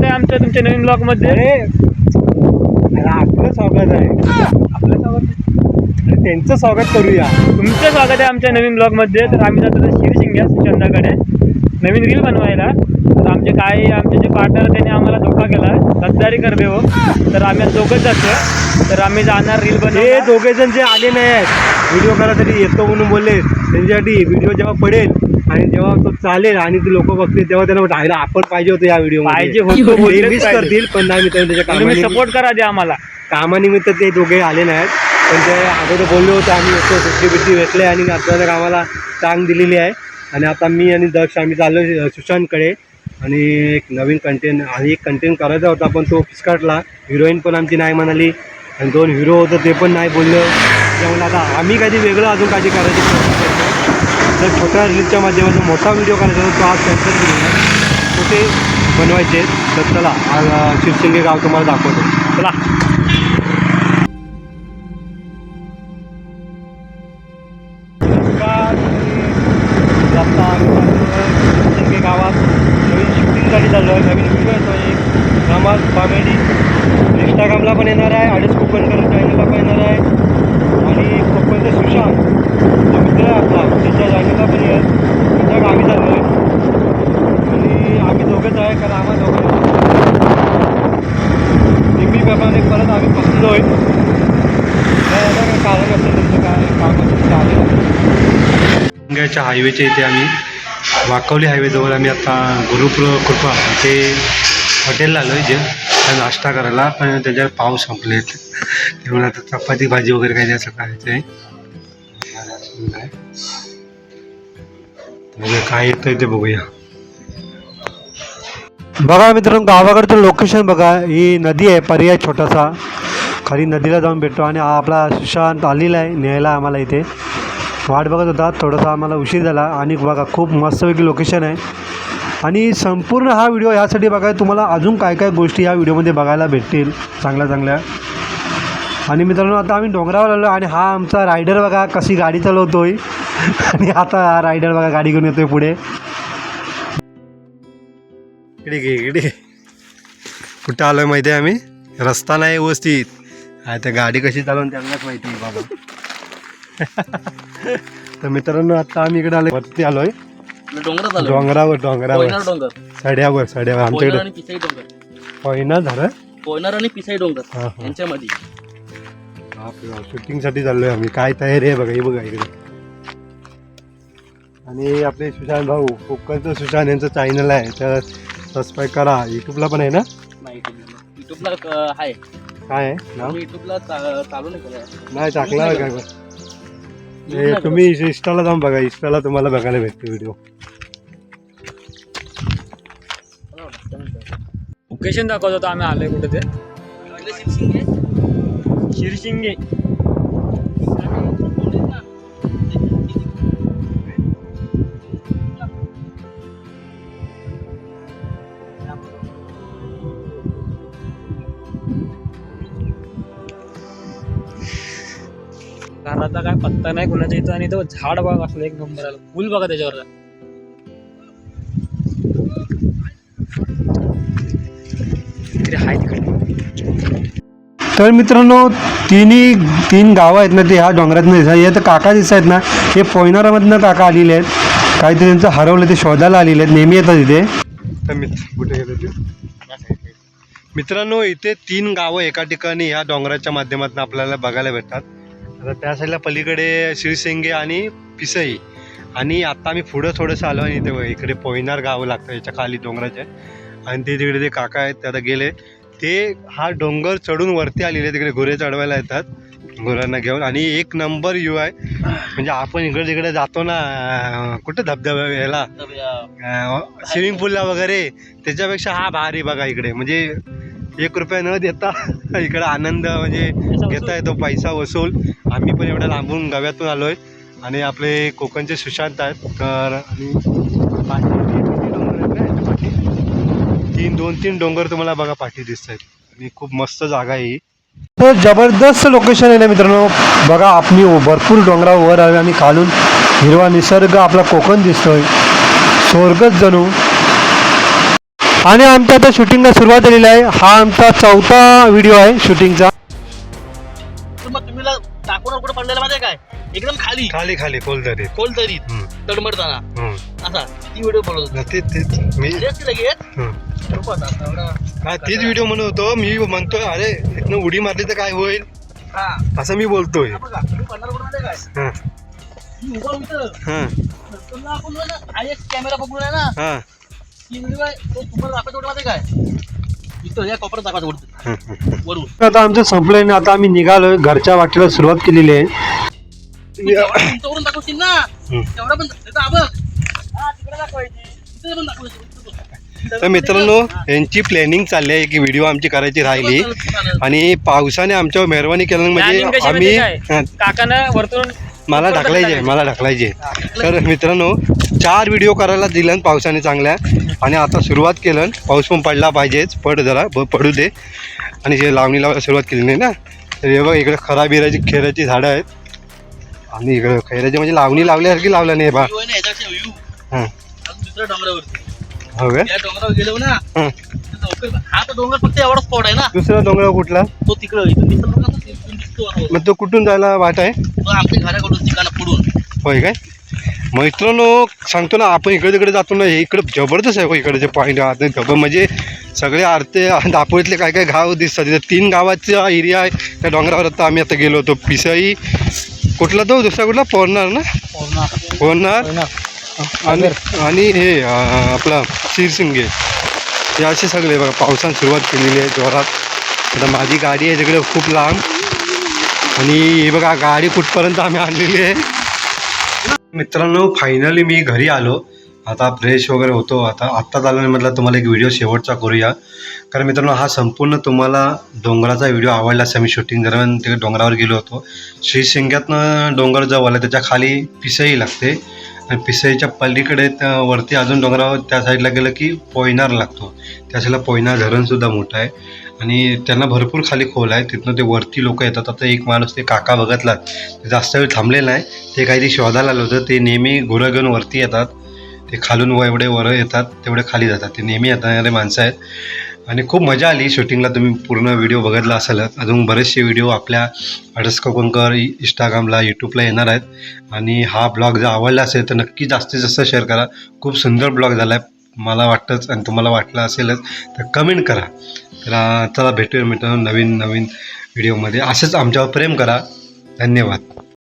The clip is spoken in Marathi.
स्वागत आहे आमच्या तुमच्या नवीन ब्लॉग मध्ये. आपलं स्वागत आहे, आपलं स्वागत, त्यांचं स्वागत करूया. तुमचं स्वागत आहे आमच्या नवीन ब्लॉग मध्ये. तर आम्ही जातो शिरशिंग्या सुशांताकडे नवीन रील बनवायला. तर आमचे जे पार्टनर त्यांनी आम्हाला धोका केला, गद्दारी करते हो. तर आम्ही दोघंच जातो. तर आम्ही जाणार रील बनवून. हे दोघे जण जे आले नाही आहेत व्हिडिओ करायसाठी येतो म्हणून बोलले, त्यांच्यासाठी व्हिडिओ जेव्हा पडेल आणि जेव्हा तो चालेल आणि ते लोक बघतील तेव्हा त्यांना वाटलं आपण पाहिजे होतं या व्हिडिओ पाहिजे होतो मिस करतील. पण नाही मित्रांनो, त्याच्या तुम्ही सपोर्ट करा द्या आम्हाला. कामानिमित्त ते दोघे आले नाहीत. पण ते अगोदर बोलले होते आम्ही येतो, सुट्टी भेटले आणि अचानक आम्हाला टांग दिलेली आहे. आणि आता मी आणि दक्ष आम्ही चाललो सुशांतकडे आणि एक नवीन कंटेंट करायचा होता, पण तो फिसकाटला. हिरोईन पण आमची नाही म्हणाली आणि 2 हिरो होतं ते पण नाही बोललं. त्यामुळे आता आम्ही काही वेगळं अजून काही करायचं तर छोट्या रीलच्या माध्यमातून मोठा व्हिडिओ करायचा होता, तो आज कॅन्सल केलेला आहे. तो ते बनवायचे. तर चला आज शिरशिंगे गाव तुम्हाला दाखवतो. चला. शिरशिंगे गावात नवीन शूटिंगसाठी चाललो आहे. नवीन व्हिडिओ येतो एक धमाल कॉमेडी. इंस्टाग्रामला पण येणार आहे, अडीच कोकणकर चॅनलला पण येणार आहे आणि कोकणचं सुशांत जो मित्र आहे आपला त्याच्या चॅनलला पण येईल. त्याच्या गावी चाललो आहे आणि आम्ही दोघेच आहे, कारण आम्हाला दोघं नेहमीप्रमाणे परत आम्ही फसलो आहे. काय कारण असेल तुमचं, काय काम असेल चालेल. हायवेच्या इथे आम्ही वाकवली हायवेजवळ आम्ही आता गुरुकृपा इथे हॉटेलला आलो आहे, जे नाश्ता करायला. पण त्याच्यावर पाव संपलेत, त्यामुळे आता चपाती भाजी वगैरे काही असं करायचं आहे. काय येतं ते बघूया. बघा मित्रांनो, गावाकडचं लोकेशन बघा. ही नदी आहे, पर्याय छोटासा. खाली नदीला जाऊन भेटतो आणि हा आपला सुशांत आलेला आहे न्यायला आम्हाला. इथे वाट बघत होता, थोडासा आम्हाला उशीर झाला. आणि बघा खूप मस्तपैकी लोकेशन आहे. आणि संपूर्ण हा व्हिडिओ ह्यासाठी बघा, तुम्हाला अजून काय काय गोष्टी या व्हिडिओमध्ये बघायला भेटतील चांगल्या. आणि मित्रांनो, आता आम्ही डोंगरावर आलो आणि हा आमचा रायडर बघा कशी गाडी चालवतोय. आणि आता हा रायडर बघा गाडी घेऊन येतोय पुढे. इकडे कुठं आलोय माहिती आहे आम्ही, रस्ता नाही व्यवस्थित. त्या गाडी कशी चालवून त्यांनाच माहिती आहे बाबा. तर मित्रांनो, आता आम्ही इकडे आलोय, वरती आलोय डोंगरावर सड्यावर आमच्याकडे पोयना झालं, पोयनार आणि पिसाई डोंगर यांच्यामध्ये शूटिंग साठी चाललोय आम्ही. काय तयारी आहे बघा, हे बघा इकडे. आणि आपले सुशांत भाऊ कोकणचं सुशांत यांचं चॅनल आहे, तर सबस्क्राईब करा. युट्यूबला पण आहे ना? युट्यूबला आहे. काय आहे नाव? युट्यूबला चालू नाही टाकला काय. तुम्ही इंस्टाला जाऊन बघा, इंस्टाला तुम्हाला बघायला भेटते व्हिडिओ. लोकेशन दाखवत होतो आम्ही आलोय कुठे ते शिरशिंगे. घराचा काय पत्ता नाही कुणाच्या इथं. आणि तो झाड बघा असलं एक नंबर आलं, फुल बघा त्याच्यावर. तर मित्रांनो, तीन गावं आहेत ना, ते ह्या डोंगरातनं दिसतात. हे तर काका दिसत आहेत ना, हे पोयनारामधनं काका आलेले आहेत. काहीतरी त्यांचं हरवलं, ते शोधायला आलेले आहेत, नेहमी येतात इथे. तर कुठे गेले ते मित्रांनो, इथे 3 गावं एका ठिकाणी ह्या डोंगराच्या माध्यमातून आपल्याला बघायला भेटतात. आता त्या साईडला पलीकडे शिरशिंगे आणि पिसई. आणि आता आम्ही पुढं थोडंसं आलो आणि इकडे पोयनार गावं लागतं याच्या खाली डोंगराच्या. आणि ते तिकडे ते काका आहेत, ते आता गेले. ते हा डोंगर चढून वरती आलेले, तिकडे घोडे चढवायला येतात घोड्यांना घेऊन. आणि एक नंबर व्ह्यू आहे. म्हणजे आपण इकडे तिकडे जातो ना, कुठं धबधबा याला स्विमिंग पूलला वगैरे, त्याच्यापेक्षा हा भारी बघा इकडे. म्हणजे 1 रुपया न देता इकडे आनंद म्हणजे घेता येतो, पैसा वसूल. आम्ही पण एवढ्या लांबून गावातून आलो आहे. आणि आपले कोकणचे सुशांत आहेत. तर आणि 2-3 डोंगर तुम्हाला बघा पाठी दिसत आहेत. आणि खूप मस्त जागा आहे ही. तर जबरदस्त लोकेशन आहे ना मित्रांनो. बघा आपण भरपूर डोंगरावर वर आलो आणि खालून हिरवा निसर्ग आपला कोकण दिसतोय, स्वर्गच जणू. आणि आमच्या आता शूटिंगला सुरुवात झालेली आहे. हा आमचा 4था व्हिडिओ आहे शूटिंगचा. मग तुम्ही टाकून कुठे पडलेला माहिती काय एकदम खाली खाली खाली खोलदरी. खोलदरीत तडमडताना असा ती व्हिडिओ बनवत तेच मी लगेच तीच व्हिडिओ म्हणत होतो. मी म्हणतोय अरे इथनं उडी मारली तर काय होईल हा असं मी बोलतोय. बघा तुम्ही पडणार कुठे माहिती काय हां मी उभा होतं हां तुला आपण आहे कॅमेरा बघून आहे ना हां ती व्हिडिओ आहे तो तुम्हाला दाखवायचं कुठे माहिती काय इथं या कॉपर दाखवायचं वरून आता आमचं संपलंय ना. आता आम्ही निघालोय घरच्या वाटेला सुरुवात केलेली आहे. तुमच्यावरून दाखवशील ना तेवढा पण त्याचा बघ हा तिकडे दाखवायची तिथे पण दाखवायची. तर मित्रांनो यांची प्लॅनिंग चालली आहे की व्हिडिओ आमची करायची राहिली आणि पावसाने आमच्यावर मेहरबानी केलं म्हणजे आम्ही काकानं वरतून मला ढकलायचे. तर मित्रांनो 4 व्हिडिओ करायला दिलं पावसाने चांगल्या आणि आता सुरुवात केलं. पाऊस पण पडला पाहिजेच पडू दे. आणि जे लावणी लावायला सुरुवात केली नाही ना तर हे बघ इकडे खराबिराची खेराची झाडं आहेत आणि इकडे खैराची म्हणजे लावणी लावल्यासारखी लावल्या नाही बा. हां दुसऱ्या डोंगरावरती हो का या डोंगरावर गेलो ना हा तर डोंगर फक्त एवढाच स्पॉट आहे ना. दुसरा डोंगर कुठला तो तिकडं इथून दिसतो मग तो कुठून जायला वाट आहे आमच्या घराकडून ठिकाणं पुढून होय काय. मैत्रिणो सांगतो ना आपण इकडे तिकडे जातो ना इकडे जबरदस्त आहे इकडचे पॉईंट म्हणजे सगळे आरते दापोलीतले काय काय गाव दिसतात. तिथे 3 गावाचा एरिया आहे त्या डोंगरावर. आता आम्ही आता गेलो होतो पिसाई कुठला तो दुसरा कुठला पोहणार आणि हे आपला शिरसिंगे हे असे सगळे बघा पावसाने सुरुवात केलेली आहे जोरात. आता माझी गाडी आहे तिकडे खूप लांब आणि हे बघा गाडी कुठपर्यंत आम्ही आणलेली आहे. मित्रांनो फायनली मी घरी आलो. आता फ्रेश वगैरे होतो. आत्ताच आलो म्हटलं तुम्हाला एक व्हिडिओ शेवटचा करूया. कारण मित्रांनो हा संपूर्ण तुम्हाला डोंगराचा व्हिडिओ आवडला असं. मी शूटिंग दरम्यान तिकडे डोंगरावर गेलो होतो. श्रीशिंग्यातनं डोंगर जवळ आहे त्याच्या खाली पिसई लागते आणि पिसईच्या पलीकडे वरती अजून डोंगरावर त्या साईडला गेलं की पोयनार लागतो. त्या साईडला पोयनार धरणसुद्धा मोठं आहे आणि त्यांना भरपूर खाली खोल आहे. तिथनं ते वरती लोक येतात. आता एक माणूस ते काका बघितलात ते जास्त वेळ थांबलेलं नाही. ते काहीतरी शोधायला आलं होतं. ते नेहमी घोरं घेऊन वरती येतात. ते खालून एवढे वर येतात तेवढे खाली जातात. ते नेहमी येणारे माणसं आहेत आणि खूप मजा आली शूटिंगला. तुम्ही पूर्ण व्हिडिओ बघितला असेलच. अजून बरेचसे व्हिडिओ आपल्या अडस कोकणकर इंस्टाग्रामला यूट्यूबला येणार आहेत आणि हा ब्लॉग जर आवडला असेल तर नक्की जास्तीत जास्त शेअर करा. खूप सुंदर ब्लॉग झाला आहे मला वाटतंच आणि तुम्हाला वाटलं असेलच तर कमेंट करा. तर चला भेटूया मित्रांनो नवीन व्हिडिओमध्ये. असंच आमच्यावर प्रेम करा. धन्यवाद.